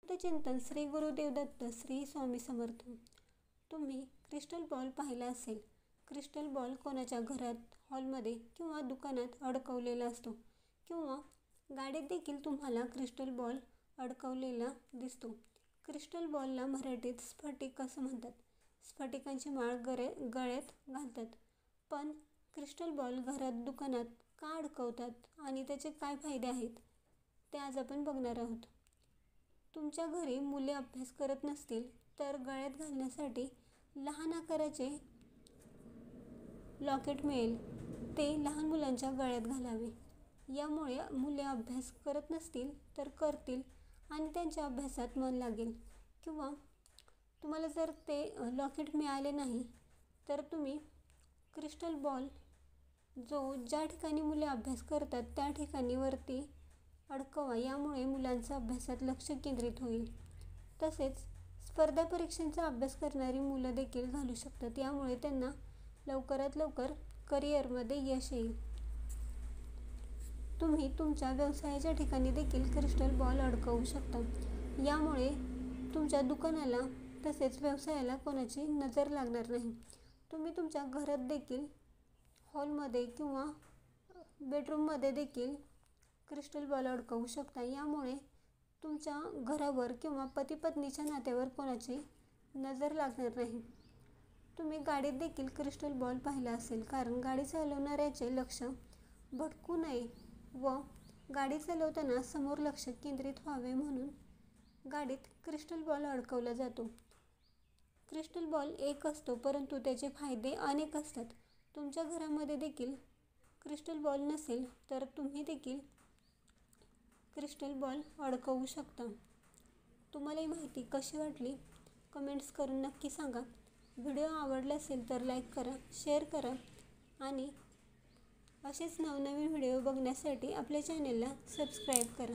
गुरुमुक्त चिंतन श्री गुरुदेव दत्त श्री स्वामी समर्थ। तुम्ही crystal ball पाहिला असेल। क्रिस्टल बॉल कोणाच्या घरात, हॉलमध्ये किंवा दुकानात अडकवलेला असतो किंवा गाडीत देखील तुम्हाला क्रिस्टल बॉल अडकवलेला दिसतो। क्रिस्टल बॉलला मराठीत स्फटिक असं म्हणतात। स्फटिकांची माळ गळ्यात घालतात। पण क्रिस्टल बॉल घरात, दुकानात का अडकवतात आणि त्याचे काय फायदे आहेत ते आज आपण बघणार आहोत। तुमच्या घरी मुले अभ्यास करत नसतील तर गळ्यात घालण्यासाठी लहान आकाराचे लॉकेट मिळेल, ते लहान मुलांच्या गळ्यात घालावे। यामुळे मुले अभ्यास करत नसतील तर करतील आणि त्यांच्या अभ्यासात मन लागेल। किंवा तुम्हाला जर ते लॉकेट मिळाले नाही तर तुम्ही क्रिस्टल बॉल ज्या ठिकाणी मुले अभ्यास करतात त्या ठिकाणी वरती अडकवा। यामुळे मुलांचा अभ्यासात लक्ष केंद्रित होईल। तसेच स्पर्धा परीक्षांचा अभ्यास करणारी मुलं देखील घालू शकतात। यामुळे त्यांना लवकरात लवकर करिअरमध्ये यश येईल। तुम्ही तुमच्या व्यवसायाच्या ठिकाणी देखील क्रिस्टल बॉल अडकवू शकता। यामुळे तुमच्या दुकानाला तसेच व्यवसायाला कोणाची नजर लागणार नाही। तुम्ही तुमच्या घरात देखील, हॉलमध्ये किंवा बेडरूममध्ये देखील क्रिस्टल बॉल अडकवू शकता। यामुळे तुमच्या घरावर किंवा पती पत्नीच्या नात्यावर कोणाची नजर लागणार नाही। तुम्ही गाडीत देखील क्रिस्टल बॉल पाहिला असेल, कारण गाडी चालवणाऱ्याचे लक्ष भटकू नये व गाडी चालवताना समोर लक्ष केंद्रित व्हावे म्हणून गाडीत क्रिस्टल बॉल अडकवला जातो। क्रिस्टल बॉल एक असतो परंतु त्याचे फायदे अनेक असतात। तुमच्या घरामध्ये देखील क्रिस्टल बॉल नसेल तर तुम्ही देखील क्रिस्टल बॉल अडकवू शकता। तुम्हाला ही माहिती कशी वाटली कमेंट्स करून नक्की सांगा। व्हिडिओ आवडला असेल तर लाईक करा, शेअर करा आणि असेच नवनवीन व्हिडिओ बघण्यासाठी आपल्या चॅनेलला सबस्क्राईब करा।